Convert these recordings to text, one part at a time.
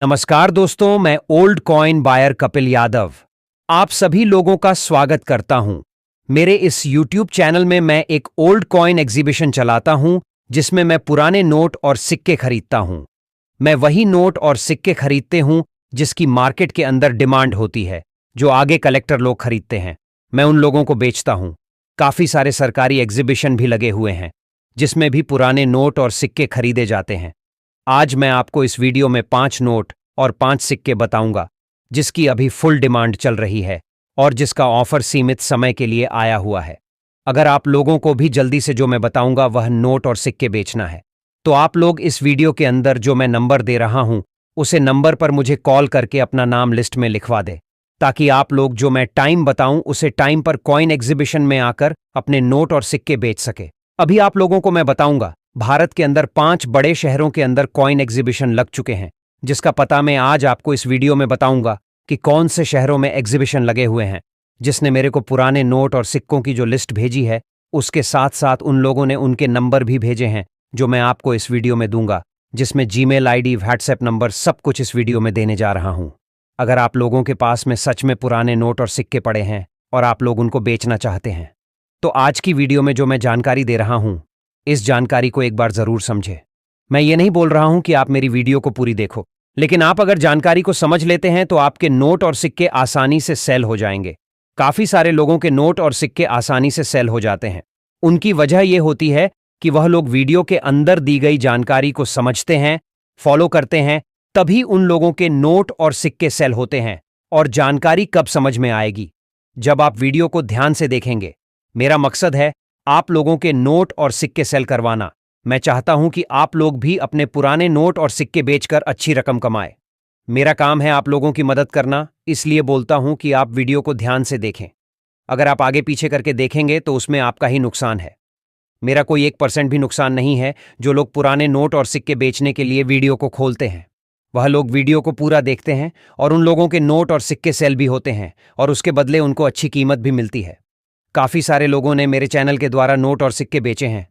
नमस्कार दोस्तों, मैं old coin buyer Kapil Yadav आप सभी लोगों का स्वागत करता हूं। मेरे इस YouTube चैनल में मैं एक ओल्ड कॉइन एग्जीबिशन चलाता हूं जिसमें मैं पुराने नोट और सिक्के खरीदता हूं। मैं वही नोट और सिक्के खरीदते हूं जिसकी मार्केट के अंदर डिमांड होती है, जो आगे कलेक्टर लोग खरीदते हैं। मैं उन लोगों को बेचता हूं। काफी सारे सरकारी एग्जीबिशन भी लगे हुए हैं जिसमें भी पुराने नोट और सिक्के खरीदे जाते हैं। आज मैं आपको इस वीडियो में 5 नोट और 5 सिक्के बताऊंगा जिसकी अभी फुल डिमांड चल रही है और जिसका ऑफर सीमित समय के लिए आया हुआ है। अगर आप लोगों को भी जल्दी से जो मैं बताऊंगा वह नोट और सिक्के बेचना है तो आप लोग इस वीडियो के अंदर जो मैं नंबर दे रहा हूं उसे नंबर पर मुझे कॉल करके अपना नाम लिस्ट में लिखवा दे, ताकि आप लोग जो मैं टाइम बताऊं उसे टाइम पर कॉइन एग्जीबिशन में आकर अपने नोट और सिक्के बेच सके। अभी आप लोगों को मैं बताऊंगा भारत के अंदर 5 बड़े शहरों के अंदर कॉइन एग्जीबिशन लग चुके हैं, जिसका पता मैं आज आपको इस वीडियो में बताऊंगा कि कौन से शहरों में एग्जीबिशन लगे हुए हैं। जिसने मेरे को पुराने नोट और सिक्कों की जो लिस्ट भेजी है उसके साथ साथ उन लोगों ने उनके नंबर भी भेजे हैं जो मैं आपको इस वीडियो में दूंगा, जिसमें जीमेल आईडी, व्हाट्सएप नंबर सब कुछ इस वीडियो में देने जा रहा हूं। अगर आप लोगों के पास में सच में पुराने नोट और सिक्के पड़े हैं और आप लोग उनको बेचना चाहते हैं तो आज की वीडियो में जो मैं जानकारी दे रहा हूं इस जानकारी को एक बार जरूर समझे। मैं ये नहीं बोल रहा हूं कि आप मेरी वीडियो को पूरी देखो, लेकिन आप अगर जानकारी को समझ लेते हैं तो आपके नोट और सिक्के आसानी से सेल हो जाएंगे। काफी सारे लोगों के नोट और सिक्के आसानी से सेल हो जाते हैं। उनकी वजह यह होती है कि वह लोग वीडियो के अंदर दी गई जानकारी को समझते हैं, फॉलो करते हैं, तभी उन लोगों के नोट और सिक्के सेल होते हैं। और जानकारी कब समझ में आएगी? जब आप वीडियो को ध्यान से देखेंगे। मेरा मकसद है आप लोगों के नोट और सिक्के सेल करवाना। मैं चाहता हूं कि आप लोग भी अपने पुराने नोट और सिक्के बेचकर अच्छी रकम कमाएं। मेरा काम है आप लोगों की मदद करना, इसलिए बोलता हूं कि आप वीडियो को ध्यान से देखें। अगर आप आगे पीछे करके देखेंगे तो उसमें आपका ही नुकसान है। मेरा कोई 1% भी नुकसान नहीं है। जो लोग पुराने नोट और सिक्के बेचने के लिए वीडियो को खोलते हैं वह लोग वीडियो को पूरा देखते हैं और उन लोगों के नोट और सिक्के सेल भी होते हैं और उसके बदले उनको अच्छी कीमत भी मिलती है। काफी सारे लोगों ने मेरे चैनल के द्वारा नोट और सिक्के बेचे हैं,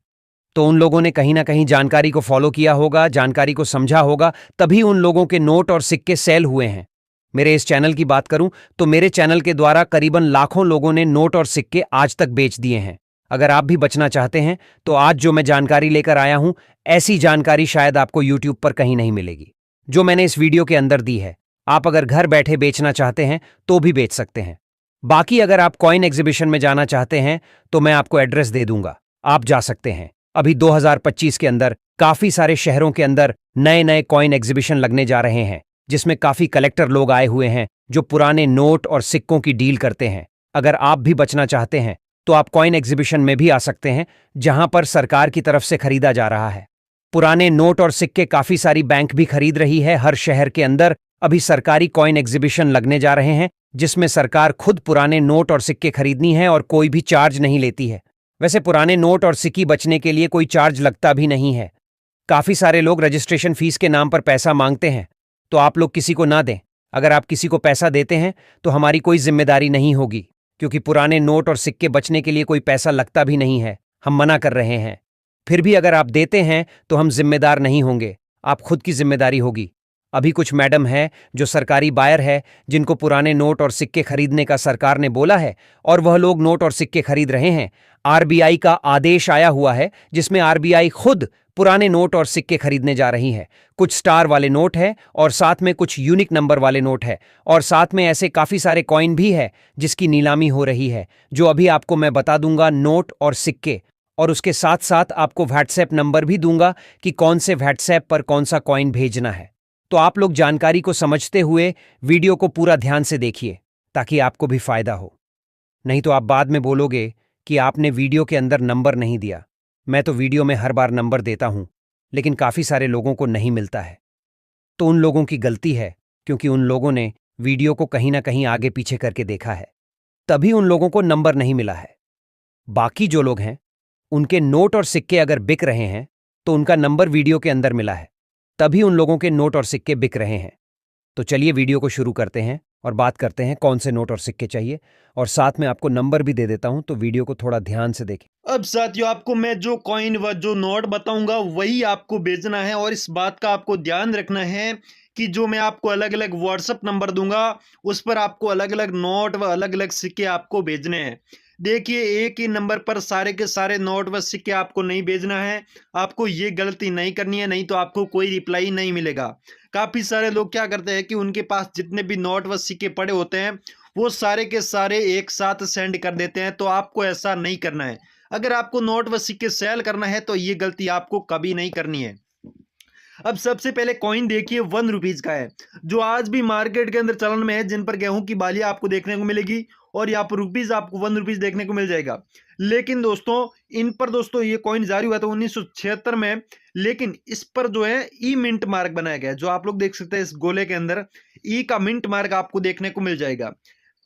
तो उन लोगों ने कहीं ना कहीं जानकारी को फॉलो किया होगा, जानकारी को समझा होगा, तभी उन लोगों के नोट और सिक्के सेल हुए हैं। मेरे इस चैनल की बात करूं तो मेरे चैनल के द्वारा करीबन लाखों लोगों ने नोट और सिक्के आज तक बेच दिए हैं। अगर आप भी बचना चाहते हैं तो आज जो मैं जानकारी लेकर आया हूं, ऐसी जानकारी शायद आपको यूट्यूब पर कहीं नहीं मिलेगी जो मैंने इस वीडियो के अंदर दी है। आप अगर घर बैठे बेचना चाहते हैं तो भी बेच सकते हैं। बाकी अगर आप कॉइन एग्जीबिशन में जाना चाहते हैं तो मैं आपको एड्रेस दे दूंगा, आप जा सकते हैं। अभी 2025 के अंदर काफी सारे शहरों के अंदर नए नए कॉइन एग्जीबिशन लगने जा रहे हैं, जिसमें काफी कलेक्टर लोग आए हुए हैं जो पुराने नोट और सिक्कों की डील करते हैं। अगर आप भी बचना चाहते हैं तो आप कॉइन एग्जीबिशन में भी आ सकते हैं, जहां पर सरकार की तरफ से खरीदा जा रहा है। पुराने नोट और सिक्के काफी सारी बैंक भी खरीद रही है। हर शहर के अंदर अभी सरकारी कॉइन एग्जीबिशन लगने जा रहे हैं जिसमें सरकार खुद पुराने नोट और सिक्के खरीदनी है और कोई भी चार्ज नहीं लेती है। वैसे पुराने नोट और सिक्के बचने के लिए कोई चार्ज लगता भी नहीं है। काफी सारे लोग रजिस्ट्रेशन फीस के नाम पर पैसा मांगते हैं, तो आप लोग किसी को ना दें। अगर आप किसी को पैसा देते हैं तो हमारी कोई जिम्मेदारी नहीं होगी, क्योंकि पुराने नोट और सिक्के बचने के लिए कोई पैसा लगता भी नहीं है। हम मना कर रहे हैं। फिर भी अगर आप देते हैं तो हम जिम्मेदार नहीं होंगे, आप खुद की जिम्मेदारी होगी। अभी कुछ मैडम है जो सरकारी बायर है जिनको पुराने नोट और सिक्के खरीदने का सरकार ने बोला है और वह लोग नोट और सिक्के खरीद रहे हैं। आरबीआई का आदेश आया हुआ है जिसमें आरबीआई खुद पुराने नोट और सिक्के खरीदने जा रही है। कुछ स्टार वाले नोट है और साथ में कुछ यूनिक नंबर वाले नोट है और साथ में ऐसे काफी सारे कॉइन भी है जिसकी नीलामी हो रही है, जो अभी आपको मैं बता दूंगा नोट और सिक्के। और उसके साथ साथ आपको व्हाट्सएप नंबर भी दूंगा कि कौन से व्हाट्सएप पर कौन सा कॉइन भेजना है। तो आप लोग जानकारी को समझते हुए वीडियो को पूरा ध्यान से देखिए ताकि आपको भी फायदा हो। नहीं तो आप बाद में बोलोगे कि आपने वीडियो के अंदर नंबर नहीं दिया। मैं तो वीडियो में हर बार नंबर देता हूं, लेकिन काफी सारे लोगों को नहीं मिलता है। तो उन लोगों की गलती है, क्योंकि उन लोगों ने वीडियो को कहीं ना कहीं आगे पीछे करके देखा है, तभी उन लोगों को नंबर नहीं मिला है। बाकी जो लोग हैं उनके नोट और सिक्के अगर बिक रहे हैं तो उनका नंबर वीडियो के अंदर मिला है, तभी उन लोगों के नोट और सिक्के बिक रहे हैं। तो चलिए वीडियो को शुरू करते हैं और बात करते हैं कौन से नोट और सिक्के चाहिए, और साथ में आपको नंबर भी दे देता हूं, तो वीडियो को थोड़ा ध्यान से देखें। अब साथियों, आपको मैं जो कॉइन व जो नोट बताऊंगा वही आपको बेचना है और इस बात का आपको ध्यान रखना है कि जो मैं आपको अलग अलग व्हाट्सअप नंबर दूंगा उस पर आपको अलग अलग नोट व अलग अलग सिक्के आपको भेजने हैं। देखिए, एक ही नंबर पर सारे के सारे नोट व सिक्के आपको नहीं भेजना है। आपको ये गलती नहीं करनी है, नहीं तो आपको कोई रिप्लाई नहीं मिलेगा। काफ़ी सारे लोग क्या करते हैं कि उनके पास जितने भी नोट व सिक्के पड़े होते हैं वो सारे के सारे एक साथ सेंड कर देते हैं, तो आपको ऐसा नहीं करना है। अगर आपको नोट व सिक्के सेल करना है तो ये गलती आपको कभी नहीं करनी है। अब सबसे पहले कॉइन देखिए, 1 रुपीज का है, जो आज भी मार्केट के अंदर चलन में है, जिन पर गेहूं की बालियां आपको देखने को मिलेगी और यहाँ पर रुपीज आपको 1 रुपीज देखने को मिल जाएगा। लेकिन दोस्तों इन पर दोस्तों ये कॉइन जारी हुआ था 1976 में, लेकिन इस पर जो है ई मिंट मार्क बनाया गया है, जो आप लोग देख सकते हैं इस गोले के अंदर ई का मिंट मार्क आपको देखने को मिल जाएगा।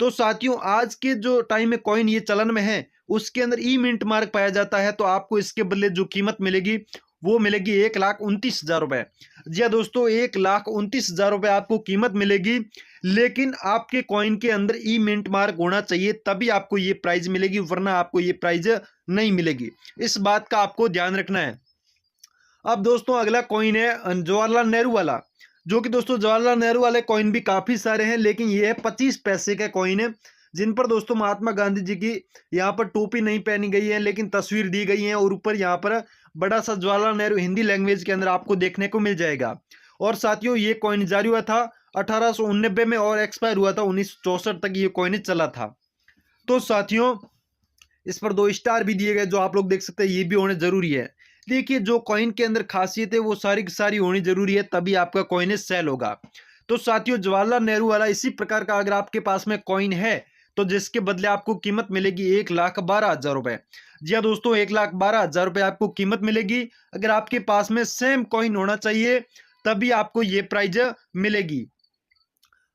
तो साथियों आज के जो टाइम में कॉइन ये चलन में है उसके अंदर ई मिंट मार्क पाया जाता है, तो आपको इसके बदले जो कीमत मिलेगी वो मिलेगी 1,29,000 रुपए। जी हाँ दोस्तों, 1,29,000 रुपए आपको कीमत मिलेगी, लेकिन आपके कॉइन के अंदर ई मिंट मार्क होना चाहिए, तभी आपको ये प्राइज मिलेगी, वरना आपको ये प्राइज नहीं मिलेगी। इस बात का आपको ध्यान रखना है। अब दोस्तों अगला कॉइन है जवाहरलाल नेहरू वाला, जो कि दोस्तों जवाहरलाल नेहरू वाले कॉइन भी काफी सारे हैं, लेकिन ये है 25 पैसे का कॉइन है, जिन पर दोस्तों महात्मा गांधी जी की यहाँ पर टोपी नहीं पहनी गई है, लेकिन तस्वीर दी गई है और ऊपर यहाँ पर बड़ा सा जवाहरलाल नेहरू हिंदी लैंग्वेज के अंदर आपको देखने को मिल जाएगा। और साथियों ये कॉइन जारी हुआ था 1889 में और एक्सपायर हुआ था 1964 तक ये कॉइन चला था। तो साथियों इस पर 2 स्टार भी दिए गए, जो आप लोग देख सकते हैं, ये भी होने जरूरी है। देखिए जो कॉइन के अंदर खासियत है वो सारी की सारी होनी जरूरी है, तभी आपका कॉइन सेल होगा। तो साथियों जवाहरलाल नेहरू वाला इसी प्रकार का अगर आपके पास में कॉइन है तो जिसके बदले आपको कीमत मिलेगी 1,12,000 रुपए। जी हाँ दोस्तों, 1,12,000 रुपए आपको कीमत मिलेगी। अगर आपके पास में सेम कॉइन होना चाहिए तभी आपको ये प्राइज मिलेगी।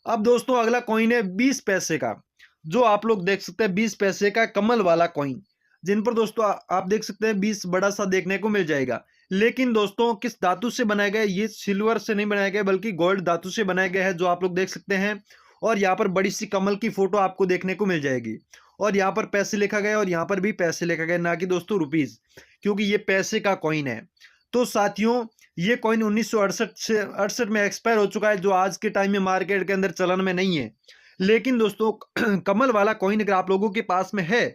अब दोस्तों अगला कॉइन है 20 पैसे का, जो आप लोग देख सकते हैं 20 पैसे का कमल वाला कॉइन, जिन पर दोस्तों आप देख सकते हैं 20 बड़ा सा देखने को मिल जाएगा। लेकिन दोस्तों किस धातु से बनाया गया है, ये सिल्वर से नहीं बनाया गया बल्कि गोल्ड धातु से बनाया गया है, जो आप लोग देख सकते हैं। और यहाँ पर बड़ी सी कमल की फोटो आपको देखने को मिल जाएगी, और यहाँ पर पैसे लिखा गया और यहाँ पर भी पैसे लिखा गया, ना कि दोस्तों रुपीज, क्योंकि ये पैसे का कॉइन है। तो साथियों ये कॉइन 1968 में एक्सपायर हो चुका है, जो आज के टाइम में मार्केट के अंदर चलन में नहीं है। लेकिन दोस्तों कमल वाला कॉइन अगर आप लोगों के पास में है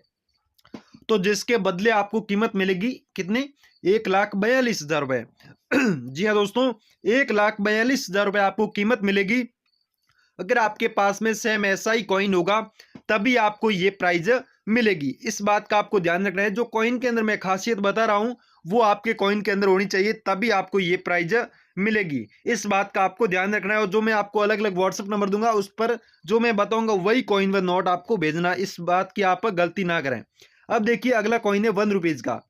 तो जिसके बदले आपको कीमत मिलेगी कितने, 1,42,000 रुपए। जी हाँ दोस्तों, 1,42,000 रुपए आपको कीमत मिलेगी। अगर आपके पास में सेम ऐसा ही कॉइन होगा तभी आपको ये प्राइज मिलेगी। इस बात का आपको ध्यान रखना है। जो कॉइन के अंदर मैं खासियत बता रहा हूं वो आपके कॉइन के अंदर होनी चाहिए, तभी आपको ये प्राइज मिलेगी। इस बात का आपको ध्यान रखना है। और जो मैं आपको अलग अलग व्हाट्सएप नंबर दूंगा उस पर जो मैं बताऊंगा वही कॉइन व नोट आपको भेजना, इस बात की आप गलती ना करें। अब देखिए अगला कॉइन है 1 रुपीज का।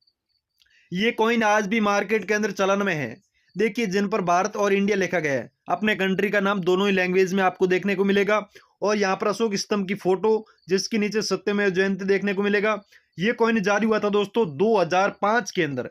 ये कॉइन आज भी मार्केट के अंदर चलन में है। देखिए जिन पर भारत और इंडिया लिखा गया है, अपने कंट्री का नाम दोनों ही लैंग्वेज में आपको देखने को मिलेगा। और यहाँ पर अशोक स्तंभ की फोटो, जिसके नीचे सत्यमेव जयंती देखने को मिलेगा। ये कॉइन जारी हुआ था दोस्तों 2005 के अंदर,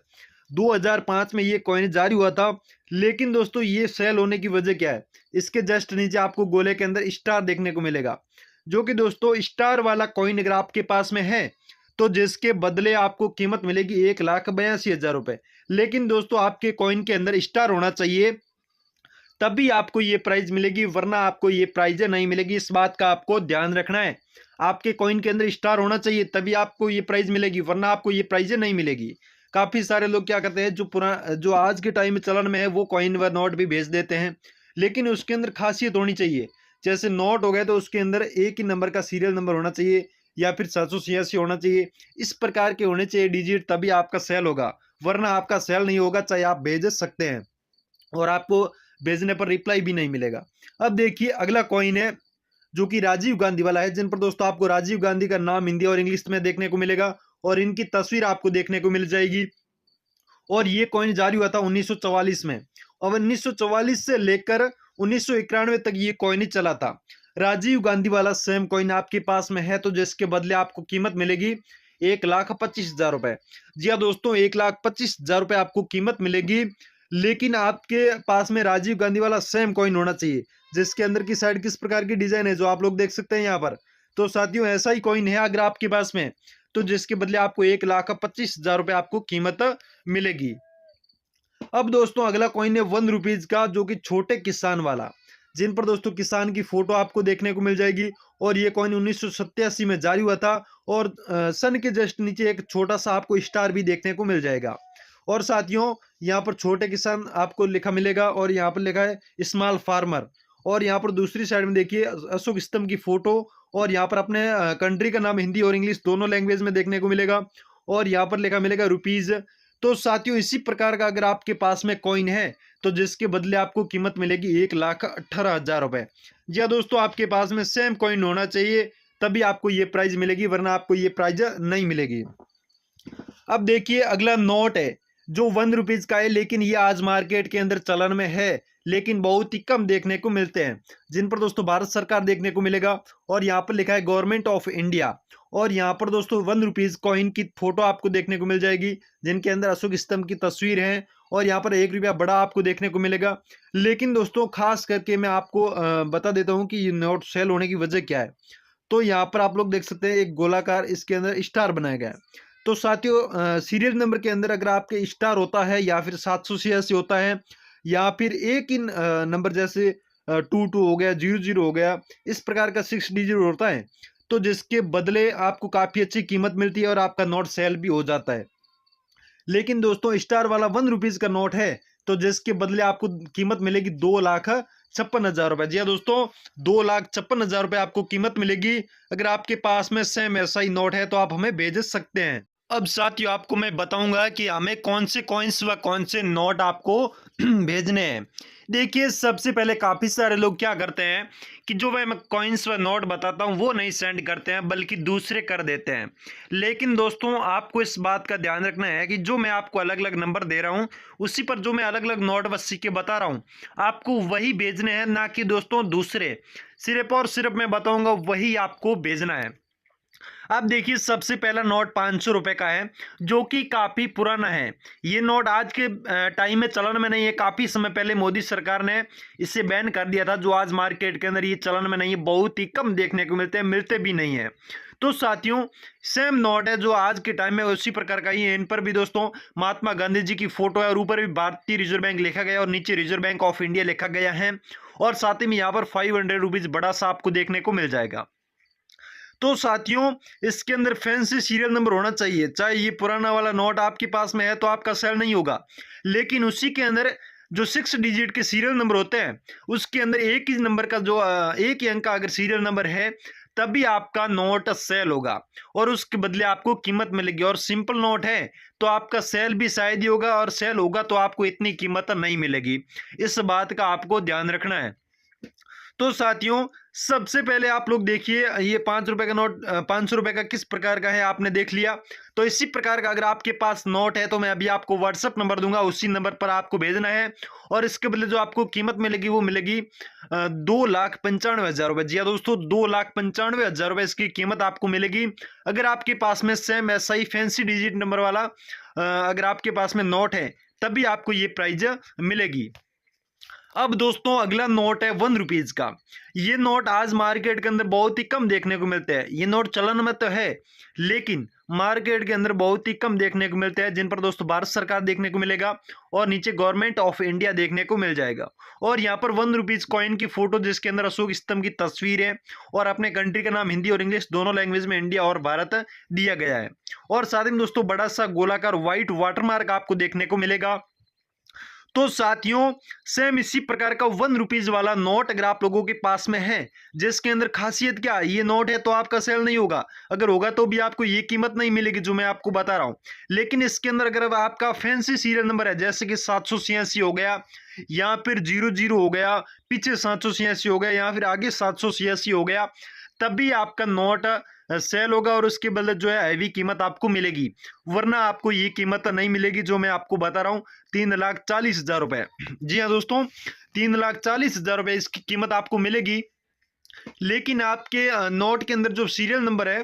2005 में ये कॉइन जारी हुआ था। लेकिन दोस्तों ये सेल होने की वजह क्या है, इसके जस्ट नीचे आपको गोले के अंदर स्टार देखने को मिलेगा, जो कि दोस्तों स्टार वाला कॉइन अगर आपके पास में है तो जिसके बदले आपको कीमत मिलेगी 1,82,000 रुपए। लेकिन दोस्तों आपके कॉइन के अंदर स्टार होना चाहिए तभी आपको ये प्राइज मिलेगी, वरना आपको ये प्राइज नहीं मिलेगी। इस बात का आपको ध्यान रखना है। आपके कॉइन के अंदर स्टार होना चाहिए तभी आपको ये प्राइज मिलेगी, वरना आपको ये प्राइज नहीं मिलेगी। काफी सारे लोग क्या करते हैं, जो आज के टाइम में चलन में है वो कॉइन व नोट भी भेज देते हैं, लेकिन उसके अंदर खासियत होनी चाहिए। जैसे नोट हो गए तो उसके अंदर एक ही नंबर का सीरियल नंबर होना चाहिए या फिर 786 होना चाहिए। इस प्रकार के होने चाहिए डिजिट, तभी आपका सेल होगा, वरना आपका सेल नहीं होगा। चाहे आप भेज सकते हैं और आपको भेजने पर रिप्लाई भी नहीं मिलेगा। अब देखिए अगला कॉइन है जो कि राजीव गांधी वाला है, जिन पर दोस्तों आपको राजीव गांधी का नाम हिंदी और इंग्लिश में देखने को मिलेगा और इनकी तस्वीर आपको देखने को मिल जाएगी। और ये कॉइन जारी हुआ था 1944 में, और 1944 से लेकर 1991 तक ये कॉइन ही चला था। राजीव गांधी वाला सेम कॉइन आपके पास में है तो जिसके बदले आपको कीमत मिलेगी 1,25,000 रुपए। जी हाँ दोस्तों, 1,25,000 रुपए आपको कीमत मिलेगी। लेकिन आपके पास में राजीव गांधी वाला सेम कॉइन होना चाहिए, जिसके अंदर की साइड किस प्रकार की डिजाइन है जो आप लोग देख सकते हैं यहाँ पर। तो साथियों ऐसा ही कॉइन है अगर आपके पास में, तो जिसके बदले आपको 1,25,000 रुपए आपको कीमत मिलेगी। अब दोस्तों अगला कॉइन है 1 रुपीज का, जो कि छोटे किसान वाला। जिन पर दोस्तों किसान की फोटो आपको देखने को मिल जाएगी। और ये कॉइन 1987 में जारी हुआ था और सन के जस्ट नीचे एक छोटा सा आपको स्टार भी देखने को मिल जाएगा। और साथियों यहाँ पर छोटे किसान आपको लिखा मिलेगा और यहाँ पर लिखा है स्मॉल फार्मर। और यहाँ पर दूसरी साइड में देखिए अशोक स्तंभ की फोटो और यहाँ पर अपने कंट्री का नाम हिंदी और इंग्लिश दोनों लैंग्वेज में देखने को मिलेगा और यहाँ पर लिखा मिलेगा रुपीज। तो साथियों इसी प्रकार का अगर आपके पास में कॉइन है तो जिसके बदले आपको कीमत मिलेगी 1,18,000 रुपए। जी हाँ दोस्तों, आपके पास में सेम कॉइन होना चाहिए तभी आपको ये प्राइज मिलेगी, वरना आपको ये प्राइज नहीं मिलेगी। अब देखिए अगला नोट है जो 1 रुपीज का है, लेकिन ये आज मार्केट के अंदर चलन में है लेकिन बहुत ही कम देखने को मिलते हैं, जिन पर दोस्तों भारत सरकार देखने को मिलेगा। और यहाँ पर लिखा है गवर्नमेंट ऑफ इंडिया। और यहाँ पर दोस्तों 1 रुपीज कॉइन की फोटो आपको देखने को मिल जाएगी जिनके अंदर अशोक स्तंभ की तस्वीर है। और यहाँ पर 1 रुपया बड़ा आपको देखने को मिलेगा। लेकिन दोस्तों खास करके मैं आपको बता देता हूँ कि ये नोट सेल होने की वजह क्या है। तो यहाँ पर आप लोग देख सकते हैं एक गोलाकार इसके अंदर स्टार बनाया गया है। तो साथियों सीरियल नंबर के अंदर अगर आपके स्टार होता है या फिर 786 होता है या फिर एक ही नंबर जैसे 22 हो गया, 00 हो गया, इस प्रकार का 6 डिजिट होता है तो जिसके बदले आपको काफ़ी अच्छी कीमत मिलती है और आपका नोट सेल भी हो जाता है। लेकिन दोस्तों स्टार वाला 1 रुपीज का नोट है तो जिसके बदले आपको कीमत मिलेगी 2,56,000 रुपए। जी हाँ दोस्तों, 2,56,000 रुपए आपको कीमत मिलेगी। अगर आपके पास में सेम ऐसा ही नोट है तो आप हमें भेज सकते हैं। अब साथियों आपको मैं बताऊंगा कि हमें कौन से कॉइन्स व कौन से नोट आपको भेजने हैं। देखिए सबसे पहले काफ़ी सारे लोग क्या करते हैं कि जो मैं कॉइन्स व नोट बताता हूं वो नहीं सेंड करते हैं बल्कि दूसरे कर देते हैं। लेकिन दोस्तों आपको इस बात का ध्यान रखना है कि जो मैं आपको अलग अलग नंबर दे रहा हूं उसी पर जो मैं अलग अलग नोट व सिक्के बता रहा हूं आपको वही भेजने हैं, ना कि दोस्तों दूसरे। सिर्फ और सिर्फ मैं बताऊंगा वही आपको भेजना है। अब देखिए सबसे पहला नोट 500 रुपए का है जो कि काफ़ी पुराना है। ये नोट आज के टाइम में चलन में नहीं है, काफ़ी समय पहले मोदी सरकार ने इसे बैन कर दिया था, जो आज मार्केट के अंदर ये चलन में नहीं है, बहुत ही कम देखने को मिलते हैं, मिलते भी नहीं है। तो साथियों सेम नोट है जो आज के टाइम में उसी प्रकार का ही है। इन पर भी दोस्तों महात्मा गांधी जी की फोटो है और ऊपर भी भारतीय रिजर्व बैंक लिखा गया और नीचे रिजर्व बैंक ऑफ इंडिया लिखा गया है। और साथ ही में यहाँ पर 500 रुपीज बड़ा सा आपको देखने को मिल जाएगा। तो साथियों इसके अंदर फैंसी सीरियल नंबर होना चाहिए। चाहे ये पुराना वाला नोट आपके पास में है तो आपका सेल नहीं होगा, लेकिन उसी के अंदर जो 6 डिजिट के सीरियल नंबर होते हैं उसके अंदर एक ही नंबर का जो एक ही अंक का अगर सीरियल नंबर है तभी आपका नोट सेल होगा और उसके बदले आपको कीमत मिलेगी। और सिंपल नोट है तो आपका सेल भी शायद ही होगा और सेल होगा तो आपको इतनी कीमत नहीं मिलेगी। इस बात का आपको ध्यान रखना है। तो साथियों सबसे पहले आप लोग देखिए ये 5 रुपए का नोट 500 रुपए का किस प्रकार का है आपने देख लिया। तो इसी प्रकार का अगर आपके पास नोट है तो मैं अभी आपको व्हाट्सएप नंबर दूंगा, उसी नंबर पर आपको भेजना है और इसके बदले जो आपको कीमत मिलेगी वो मिलेगी 2,95,000 रुपए। जी हाँ दोस्तों, 2,95,000 रुपए इसकी कीमत आपको मिलेगी। अगर आपके पास में सेम ऐसा ही फैंसी डिजिट नंबर वाला अगर आपके पास में नोट है तभी आपको ये प्राइज मिलेगी। अब दोस्तों अगला नोट है 1 रुपीज का। ये नोट आज मार्केट के अंदर बहुत ही कम देखने को मिलते हैं। ये नोट चलन में तो है लेकिन मार्केट के अंदर बहुत ही कम देखने को मिलते हैं, जिन पर दोस्तों भारत सरकार देखने को मिलेगा और नीचे गवर्नमेंट ऑफ इंडिया देखने को मिल जाएगा। और यहाँ पर 1 रुपीज कॉइन की फोटो जिसके अंदर अशोक स्तंभ की तस्वीर है और अपने कंट्री का नाम हिंदी और इंग्लिश दोनों लैंग्वेज में इंडिया और भारत दिया गया है। और साथ ही में दोस्तों बड़ा सा गोलाकार व्हाइट वाटरमार्क आपको देखने को मिलेगा। तो साथियों सेम इसी प्रकार का 1 रुपीज वाला नोट अगर आप लोगों के पास में है जिसके अंदर खासियत क्या है, ये नोट है तो आपका सेल नहीं होगा, अगर होगा तो भी आपको ये कीमत नहीं मिलेगी जो मैं आपको बता रहा हूं। लेकिन इसके अंदर अगर आपका फैंसी सीरियल नंबर है जैसे कि 786 हो गया या फिर 00 हो गया, पीछे 786 हो गया या फिर आगे 786 हो गया, तभी आपका नोट सेल होगा और उसके बदले जो है हैवी कीमत आपको मिलेगी, वरना आपको ये कीमत नहीं मिलेगी जो मैं आपको बता रहा हूँ 3,40,000 रुपए। जी हाँ दोस्तों, 3,40,000 रुपए इसकी कीमत आपको मिलेगी। लेकिन आपके नोट के अंदर जो सीरियल नंबर है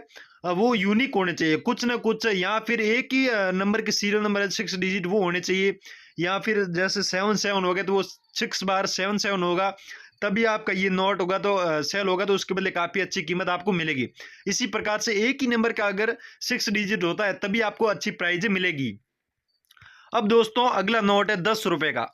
वो यूनिक होने चाहिए, कुछ ना कुछ, या फिर एक ही नंबर के सीरियल नंबर है 6 डिजिट वो होने चाहिए, या फिर जैसे 77 हो गया तो वो 6 बार 77 होगा, तभी आपका ये नोट होगा तो सेल होगा तो उसके बदले काफ़ी अच्छी कीमत आपको मिलेगी। इसी प्रकार से एक ही नंबर का अगर 6 डिजिट होता है तभी आपको अच्छी प्राइज मिलेगी। अब दोस्तों अगला नोट है 10 रुपए का।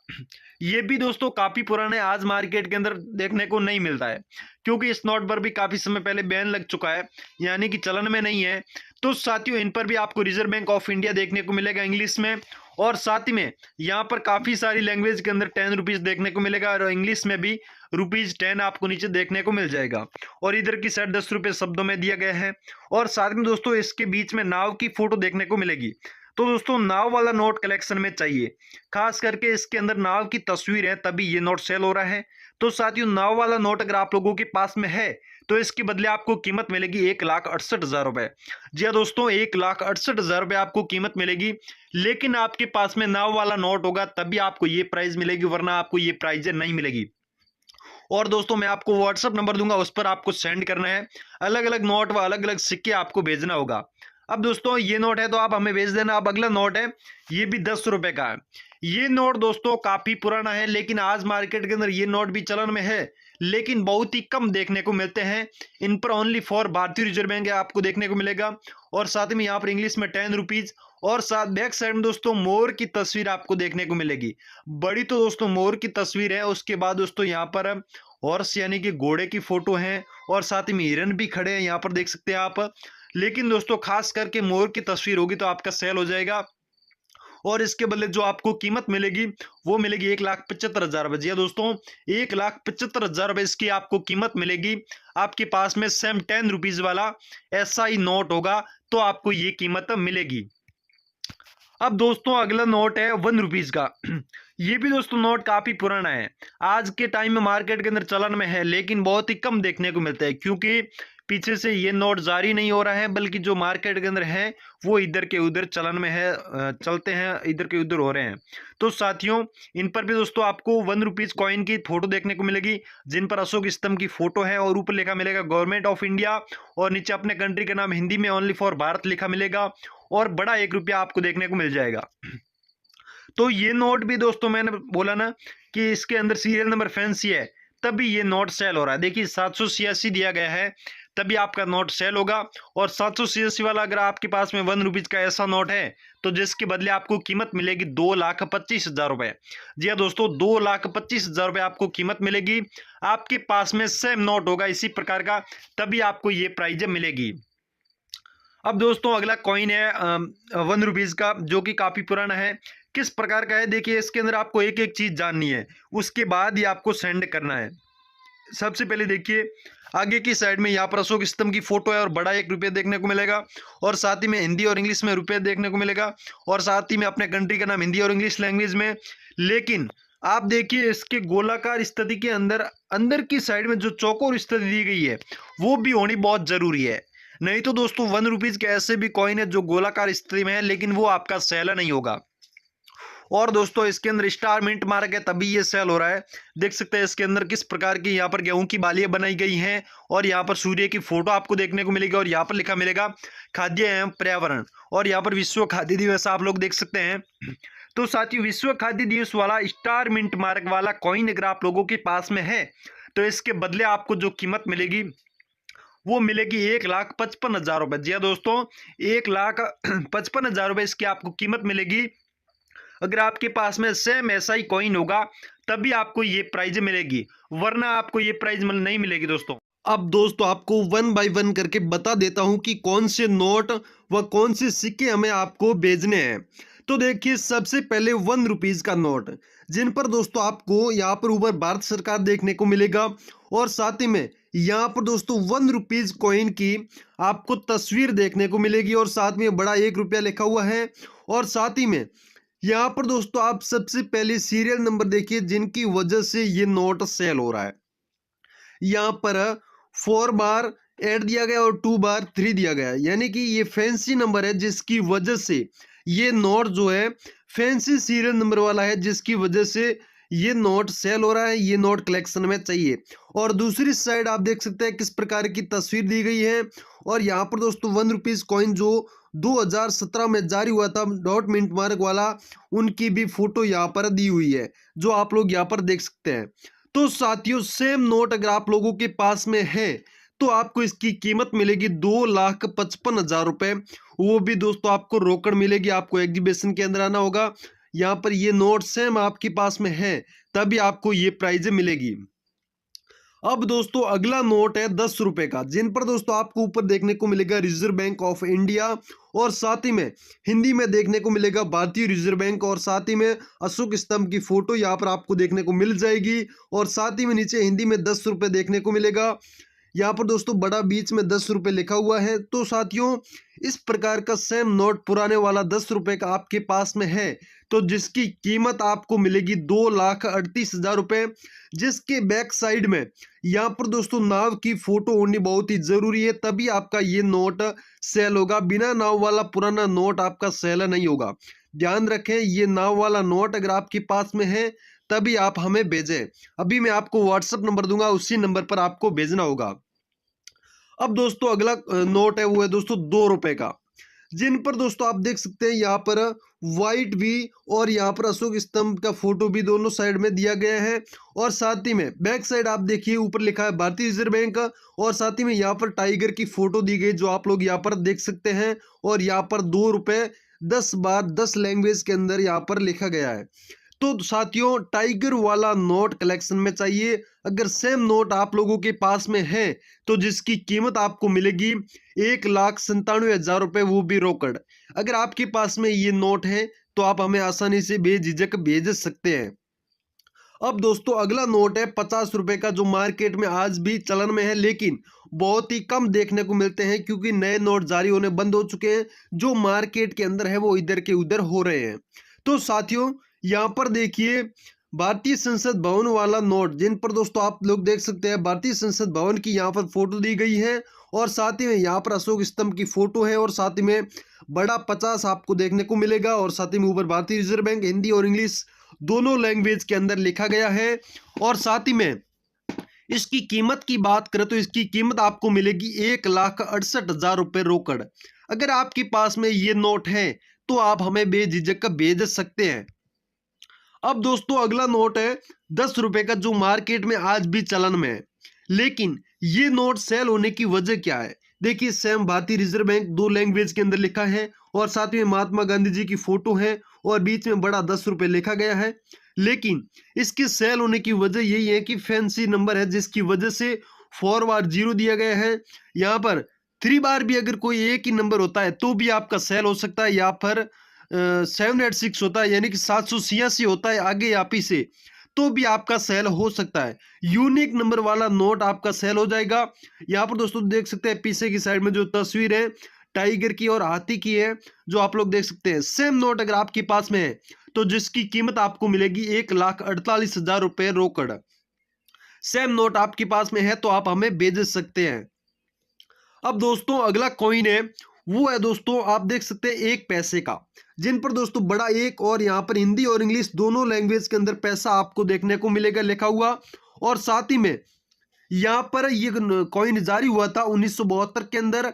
ये भी दोस्तों काफी पुराना है, आज मार्केट के अंदर देखने को नहीं मिलता है, क्योंकि इस नोट पर भी काफी समय पहले बैन लग चुका है, यानी कि चलन में नहीं है। तो साथियों इन पर भी आपको रिजर्व बैंक ऑफ इंडिया देखने को मिलेगा इंग्लिश में, और साथ ही में यहाँ पर काफी सारी लैंग्वेज के अंदर 10 रुपीज देखने को मिलेगा, और इंग्लिश में भी ₹10 आपको नीचे देखने को मिल जाएगा। और इधर की साइड 10 रुपये शब्दों में दिया गया है। और साथ में दोस्तों इसके बीच में नाव की फोटो देखने को मिलेगी। तो दोस्तों नाव वाला नोट कलेक्शन में चाहिए, खास करके इसके अंदर नाव की तस्वीर है, तभी ये नोट सेल हो रहा है। तो साथियों नाव वाला नोट अगर आप लोगों के पास में है तो इसके बदले आपको कीमत मिलेगी 1,68,000 रुपए। जी हाँ दोस्तों 1,68,000 रुपए आपको कीमत मिलेगी, लेकिन आपके पास में नाव वाला नोट होगा तभी आपको ये प्राइस मिलेगी, वरना आपको ये प्राइस नहीं मिलेगी। और दोस्तों मैं आपको व्हाट्सएप नंबर दूंगा, उस पर आपको सेंड करना है, अलग अलग नोट व अलग अलग सिक्के आपको भेजना होगा। अब दोस्तों ये नोट है तो आप हमें भेज देना। अब अगला नोट है, ये भी 10 रुपए का है। ये नोट दोस्तों काफी पुराना है, लेकिन आज मार्केट के अंदर ये नोट भी चलन में है, लेकिन बहुत ही कम देखने को मिलते हैं। इन पर ओनली फॉर भारतीय रिजर्व बैंक आपको देखने को मिलेगा, और साथ में यहाँ पर इंग्लिश में 10 रुपीज, और साथ बैक साइड में दोस्तों मोर की तस्वीर आपको देखने को मिलेगी। बड़ी तो दोस्तों मोर की तस्वीर है, उसके बाद दोस्तों यहाँ पर हॉर्स यानी कि घोड़े की फोटो है, और साथ में हिरन भी खड़े हैं, यहाँ पर देख सकते हैं आप। लेकिन दोस्तों खास करके मोर की तस्वीर होगी तो आपका सेल हो जाएगा, और इसके बदले जो आपको कीमत मिलेगी वो मिलेगी 1,75,000 रुपए। जी हाँ दोस्तों 1,75,000 रुपए इसकी आपको कीमत मिलेगी। आपके पास में सेम 10 रुपीज वाला ऐसा ही नोट होगा तो आपको ये कीमत मिलेगी। अब दोस्तों अगला नोट है 1 रुपीज का। ये भी दोस्तों नोट काफी पुराना है, आज के टाइम में मार्केट के अंदर चलन में है, लेकिन बहुत ही कम देखने को मिलता है, क्योंकि पीछे से ये नोट जारी नहीं हो रहा है, बल्कि जो मार्केट के अंदर है वो इधर के उधर चलन में है, चलते हैं इधर के उधर हो रहे हैं। तो साथियों इन पर भी दोस्तों आपको 1 रुपीज कॉइन की फोटो देखने को मिलेगी, जिन पर अशोक स्तंभ की फोटो है, और ऊपर लिखा मिलेगा गवर्नमेंट ऑफ इंडिया, और नीचे अपने कंट्री का नाम हिंदी में ओनली फॉर भारत लिखा मिलेगा, और बड़ा 1 रुपया आपको देखने को मिल जाएगा। तो ये नोट भी दोस्तों मैंने बोला ना कि इसके अंदर सीरियल नंबर फैंसी है, तभी ये नोट सेल हो रहा है। देखिए 786 दिया गया है, तभी आपका नोट सेल होगा। और 786 वाला अगर आपके पास में 1 रुपीज का ऐसा नोट है तो जिसके बदले आपको कीमत मिलेगी 2,25,000 रुपए। जी हाँ दोस्तों 2,25,000 रुपए आपको कीमत मिलेगी। आपके पास में सेम नोट होगा इसी प्रकार का, तभी आपको ये प्राइज मिलेगी। अब दोस्तों अगला कॉइन है 1 रुपीज का, जो कि काफी पुराना है। किस प्रकार का है देखिए, इसके अंदर आपको एक एक चीज जाननी है, उसके बाद ही आपको सेंड करना है। सबसे पहले देखिए आगे की साइड में यहाँ पर अशोक स्तंभ की फोटो है, और बड़ा 1 रुपया देखने को मिलेगा, और साथ ही में हिंदी और इंग्लिश में रुपये देखने को मिलेगा, और साथ ही में अपने कंट्री का नाम हिंदी और इंग्लिश लैंग्वेज में। लेकिन आप देखिए इसके गोलाकार स्थिति के अंदर अंदर की साइड में जो चौकोर स्थिति दी गई है वो भी होनी बहुत जरूरी है, नहीं तो दोस्तों 1 रुपीज के ऐसे भी कॉइन है जो गोलाकार स्थिति में है, लेकिन वो आपका सेल नहीं होगा। और दोस्तों इसके अंदर स्टार मिंट मार्क है, तभी ये सेल हो रहा है। देख सकते हैं इसके अंदर किस प्रकार की यहाँ पर गेहूं की बालियां बनाई गई हैं, और यहाँ पर सूर्य की फोटो आपको देखने को मिलेगी, और यहाँ पर लिखा मिलेगा खाद्य एवं पर्यावरण, और यहाँ पर विश्व खाद्य दिवस आप लोग देख सकते हैं। तो साथियों विश्व खाद्य दिवस वाला स्टार मिंट मार्क वाला कॉइन अगर आप लोगों के पास में है तो इसके बदले आपको जो कीमत मिलेगी वो मिलेगी 1,55,000 रुपए। जी हाँ दोस्तों 1,55,000 रुपए इसकी आपको कीमत मिलेगी। अगर आपके पास में सेम ऐसा ही कॉइन होगा तभी आपको ये प्राइज मिलेगी, वरना आपको ये प्राइज नहीं मिलेगी दोस्तों। अब दोस्तों आपको 1 बाय 1 करके बता देता हूं कि कौन से नोट व कौन से सिक्के हमें आपको भेजने हैं। तो देखिए सबसे पहले 1 रुपीज का नोट, जिन पर दोस्तों आपको यहाँ पर ऊपर भारत सरकार देखने को मिलेगा, और साथ ही में यहाँ पर दोस्तों 1 रुपीज कॉइन की आपको तस्वीर देखने को मिलेगी, और साथ में बड़ा 1 रुपया लिखा हुआ है। और साथ ही में यहाँ पर दोस्तों आप सबसे पहले सीरियल नंबर देखिए, जिनकी वजह से ये नोट सेल हो रहा है। यहाँ पर 4 बार 8 दिया गया और 2 बार 3 दिया गया, यानी कि ये फैंसी नंबर है, जिसकी वजह से ये नोट जो है फैंसी सीरियल नंबर वाला है, जिसकी वजह से ये नोट सेल हो रहा है। ये नोट कलेक्शन में चाहिए। और दूसरी साइड आप देख सकते हैं किस प्रकार की तस्वीर दी गई है, और यहाँ पर दोस्तों 1 रुपीज कॉइन जो 2017 में जारी हुआ था डॉट मिंट मार्क वाला, उनकी भी फोटो यहाँ पर दी हुई है, जो आप लोग यहाँ पर देख सकते हैं। तो साथियों सेम नोट अगर आप लोगों के पास में है तो आपको इसकी कीमत मिलेगी 2,55,000 रुपए। वो भी दोस्तों आपको रोकड़ मिलेगी, आपको एग्जीबिशन के अंदर आना होगा। यहाँ पर ये नोट सेम आपके पास में है तभी आपको ये प्राइज मिलेगी। अब दोस्तों अगला नोट है 10 रुपए का, जिन पर दोस्तों आपको ऊपर देखने को मिलेगा रिजर्व बैंक ऑफ इंडिया और साथ ही में हिंदी में देखने को मिलेगा भारतीय रिजर्व बैंक और साथ ही में अशोक स्तंभ की फोटो यहाँ पर आपको देखने को मिल जाएगी और साथ ही में नीचे हिंदी में 10 रुपए देखने को मिलेगा। यहाँ पर दोस्तों बड़ा बीच में 10 रुपए लिखा हुआ है। तो साथियों इस प्रकार का सेम नोट पुराने वाला 10 रुपए का आपके पास में है तो जिसकी कीमत आपको मिलेगी 2,38,000 रुपए, जिसके बैक साइड में यहाँ पर दोस्तों नाव की फोटो होनी बहुत ही जरूरी है तभी आपका ये नोट सेल होगा। बिना नाव वाला पुराना नोट आपका सेल नहीं होगा। ध्यान रखें ये नाव वाला नोट अगर आपके पास में है तभी आप हमें भेजें। अभी मैं आपको व्हाट्सएप नंबर दूंगा, उसी नंबर पर आपको भेजना होगा। अब दोस्तों अगला नोट है वो है दोस्तों 2 रुपए का, जिन पर दोस्तों आप देख सकते हैं यहाँ पर व्हाइट भी और यहाँ पर अशोक स्तंभ का फोटो भी दोनों साइड में दिया गया है और साथ ही में बैक साइड आप देखिए ऊपर लिखा है भारतीय रिजर्व बैंक और साथ ही में यहाँ पर टाइगर की फोटो दी गई जो आप लोग यहाँ पर देख सकते हैं और यहाँ पर 2 रुपए 10 बार 10 लैंग्वेज के अंदर यहाँ पर लिखा गया है। तो साथियों टाइगर वाला नोट कलेक्शन में चाहिए। अगर सेम नोट आप लोगों के पास में है तो जिसकी कीमत आपको मिलेगी 1,97,000 रुपए, वो भी रोकड़। अगर आपके पास में ये नोट है तो आप हमें आसानी से बेझिझक भेज सकते हैं। अब दोस्तों अगला नोट है 50 रुपए का, जो मार्केट में आज भी चलन में है लेकिन बहुत ही कम देखने को मिलते हैं क्योंकि नए नोट जारी होने बंद हो चुके हैं। जो मार्केट के अंदर है वो इधर के उधर हो रहे हैं। तो साथियों यहाँ पर देखिए भारतीय संसद भवन वाला नोट, जिन पर दोस्तों आप लोग देख सकते हैं भारतीय संसद भवन की यहाँ पर फोटो दी गई है और साथ ही में यहाँ पर अशोक स्तंभ की फोटो है और साथ ही में बड़ा 50 आपको देखने को मिलेगा और साथ ही में ऊपर भारतीय रिजर्व बैंक हिंदी और इंग्लिश दोनों लैंग्वेज के अंदर लिखा गया है। और साथ ही में इसकी कीमत की बात करें तो इसकी कीमत आपको मिलेगी 1,68,000 रुपये रोकड़। अगर आपके पास में ये नोट है तो आप हमें बेझिझक भेज सकते हैं। अब दोस्तों अगला नोट है 10 रुपए का, जो मार्केट में आज भी चलन में है लेकिन ये नोट सेल होने की वजह क्या है। देखिए सेम भारतीय रिजर्व बैंक 2 लैंग्वेज के अंदर लिखा है और साथ में महात्मा गांधी जी की फोटो है और बीच में बड़ा 10 रुपए लिखा गया है, लेकिन इसके सेल होने की वजह यही है कि फैंसी नंबर है जिसकी वजह से 4 बार 0 दिया गया है। यहाँ पर 3 बार भी अगर कोई एक ही नंबर होता है तो भी आपका सेल हो सकता है। यहाँ पर 786 होता है यानी कि 786 होता है आगे या पीछे तो भी आपका सेल हो सकता है। यूनिक नंबर वाला नोट आपका सेल हो जाएगा। यहाँ पर दोस्तों देख सकते हैं पीछे की साइड में जो तस्वीर है टाइगर की और हाथी की है जो आप लोग देख सकते हैं। सेम नोट अगर आपके पास में है तो जिसकी कीमत आपको मिलेगी 1,48,000 रुपये रोकड़। सेम नोट आपके पास में है तो आप हमें भेज सकते हैं। अब दोस्तों अगला कॉइन है वो है दोस्तों आप देख सकते हैं 1 पैसे का, जिन पर दोस्तों बड़ा 1 और यहाँ पर हिंदी और इंग्लिश दोनों लैंग्वेज के अंदर पैसा आपको देखने को मिलेगा लिखा हुआ और साथ ही में यहाँ पर ये कॉइन जारी हुआ था 1972 के अंदर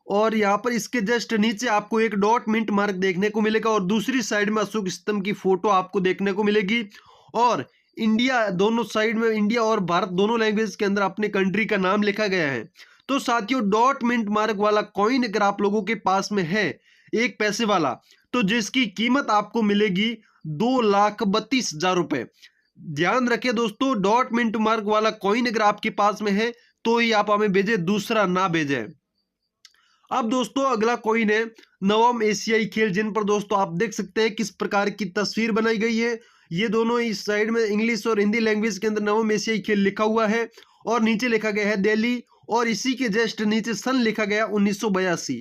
और यहाँ पर इसके जस्ट नीचे आपको एक डॉट मिंट मार्क देखने को मिलेगा और दूसरी साइड में अशोक स्तंभ की फोटो आपको देखने को मिलेगी और इंडिया दोनों साइड में इंडिया और भारत दोनों लैंग्वेज के अंदर अपने कंट्री का नाम लिखा गया है। तो साथियों डॉट मिंट मार्क वाला कॉइन अगर आप लोगों के पास में है 1 पैसे वाला तो जिसकी कीमत आपको मिलेगी 2,32,000 रुपए। ध्यान रखें दोस्तों डॉट मिंट मार्क वाला कॉइन अगर आपके पास में है तो ही आप हमें भेजें, दूसरा ना भेजें। अब दोस्तों अगला कॉइन है नवम एशियाई खेल, जिन पर दोस्तों आप देख सकते हैं किस प्रकार की तस्वीर बनाई गई है। ये दोनों इस साइड में इंग्लिश और हिंदी लैंग्वेज के अंदर नवम एशियाई खेल लिखा हुआ है और नीचे लिखा गया है दिल्ली और इसी के जस्ट नीचे सन लिखा गया 1982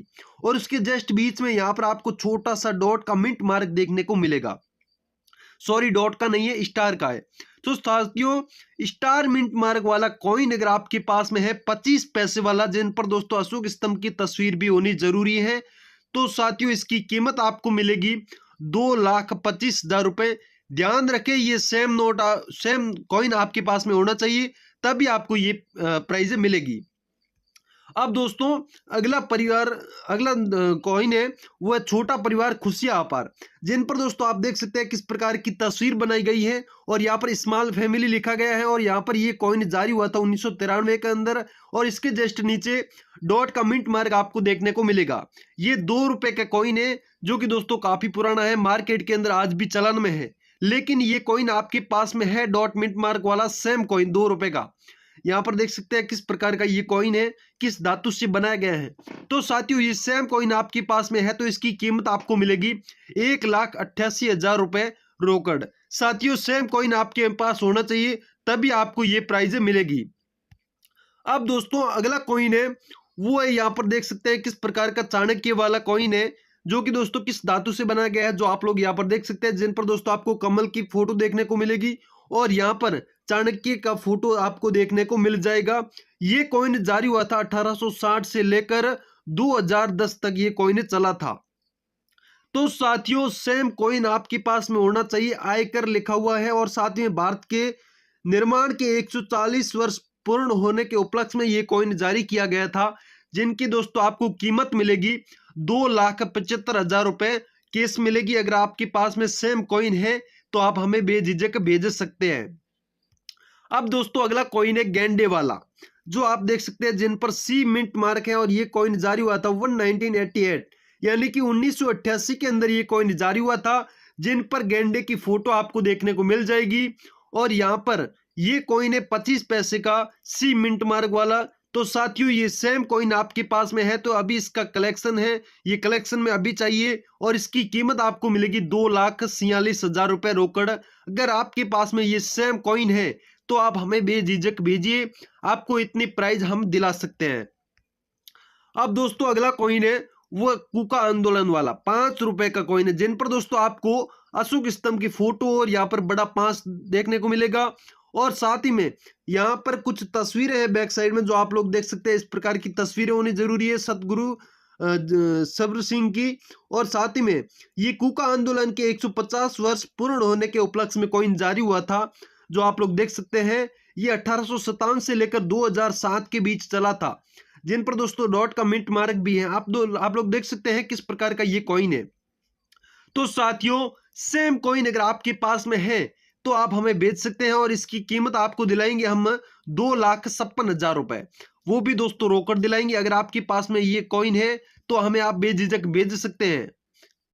और उसके जस्ट बीच में यहाँ पर आपको छोटा सा डॉट का मिंट मार्क देखने को मिलेगा। सॉरी डॉट का नहीं है स्टार का है। तो साथियों स्टार मिंट मार्क वाला कॉइन अगर आपके पास में है 25 पैसे वाला, जिन पर दोस्तों अशोक स्तंभ की तस्वीर भी होनी जरूरी है, तो साथियों इसकी कीमत आपको मिलेगी 2,25,000 रुपए। ध्यान रखें ये सेम कॉइन आपके पास में होना चाहिए तभी आपको ये प्राइज मिलेगी। अब दोस्तों अगला कॉइन है वो है छोटा परिवार खुशियां अपार, जिन पर दोस्तों आप देख सकते हैं किस प्रकार की तस्वीर बनाई गई है और यहाँ पर स्मॉल फैमिली लिखा गया है और यहाँ पर ये कॉइन जारी हुआ था 1993 के अंदर और इसके जस्ट नीचे डॉट का मिंट मार्क आपको देखने को मिलेगा। ये 2 रुपए का कॉइन है जो कि दोस्तों काफी पुराना है, मार्केट के अंदर आज भी चलन में है। लेकिन ये कॉइन आपके पास में है डॉट मिंट मार्क वाला सेम कॉइन 2 रुपए का। यहाँ पर देख सकते हैं किस प्रकार का ये कॉइन है, किस धातु से बनाया गया है। तो साथियों ये सेम कॉइन आपके पास में है तो इसकी कीमत आपको मिलेगी 1,88,000 रुपए रोकड़। साथियों सेम कॉइन आपके पास होना चाहिए तभी आपको ये प्राइज मिलेगी। अब दोस्तों अगला कॉइन है वो है, यहाँ पर देख सकते हैं किस प्रकार का चाणक्य वाला कॉइन है जो कि दोस्तों किस धातु से बनाया गया है, जो आप लोग यहाँ पर देख सकते हैं, जिन पर दोस्तों आपको कमल की फोटो देखने को मिलेगी और यहाँ पर चाणक्य का फोटो आपको देखने को मिल जाएगा। ये कॉइन जारी हुआ था 1860 से लेकर 2010 तक ये कॉइन चला था। तो साथियों सेम कॉइन आपके पास में होना चाहिए, आयकर लिखा हुआ है और साथ में भारत के निर्माण के 140 वर्ष पूर्ण होने के उपलक्ष्य में ये कॉइन जारी किया गया था, जिनकी दोस्तों आपको कीमत मिलेगी 2,75,000 रुपए केस मिलेगी। अगर आपके पास में सेम कॉइन है तो आप हमें बेझिझक भेज सकते हैं। अब दोस्तों अगला कॉइन है गेंडे वाला, जो आप देख सकते हैं जिन पर सी मिंट मार्क है और ये कॉइन जारी हुआ था 1988 यानी कि 1988 के अंदर ये कॉइन जारी हुआ था, जिन पर गेंडे की फोटो आपको देखने को मिल जाएगी। और यहाँ पर ये कॉइन है 25 पैसे का सी मिंट मार्क वाला। तो साथियों ये सेम कॉइन आपके पास में है तो अभी इसका कलेक्शन है, ये कलेक्शन में अभी चाहिए और इसकी कीमत आपको मिलेगी 2,46,000 रुपए रोकड़। अगर आपके पास में ये सेम कॉइन है तो आप हमें बेझिझक भेजिए, आपको इतनी प्राइज हम दिला सकते हैं। अब दोस्तों अगला कॉइन है वो कूका आंदोलन वाला 5 रुपए का कॉइन है, जिन पर दोस्तों आपको अशोक स्तंभ की फोटो और यहाँ पर बड़ा 5 देखने को मिलेगा और साथ ही में यहाँ पर कुछ तस्वीरें हैं बैक साइड में जो आप लोग देख सकते हैं। इस प्रकार की तस्वीरें होनी जरूरी है सतगुरु सब्र सिंह की। और साथ ही में ये कूका आंदोलन के 150 वर्ष पूर्ण होने के उपलक्ष्य में कॉइन जारी हुआ था, जो आप लोग देख सकते हैं। ये 1857 से लेकर 2007 के बीच चला था, जिन पर दोस्तों डॉट का मिंट मार्क भी है। आप लोग देख सकते हैं किस प्रकार का ये कॉइन है। तो साथियों सेम कॉइन अगर आपके पास में है तो आप हमें बेच सकते हैं और इसकी कीमत आपको दिलाएंगे हम 2,56,000 रुपए, वो भी दोस्तों रोकड़ दिलाएंगे। अगर आपके पास में ये कॉइन है तो हमें आप बेझिझक भेज सकते हैं।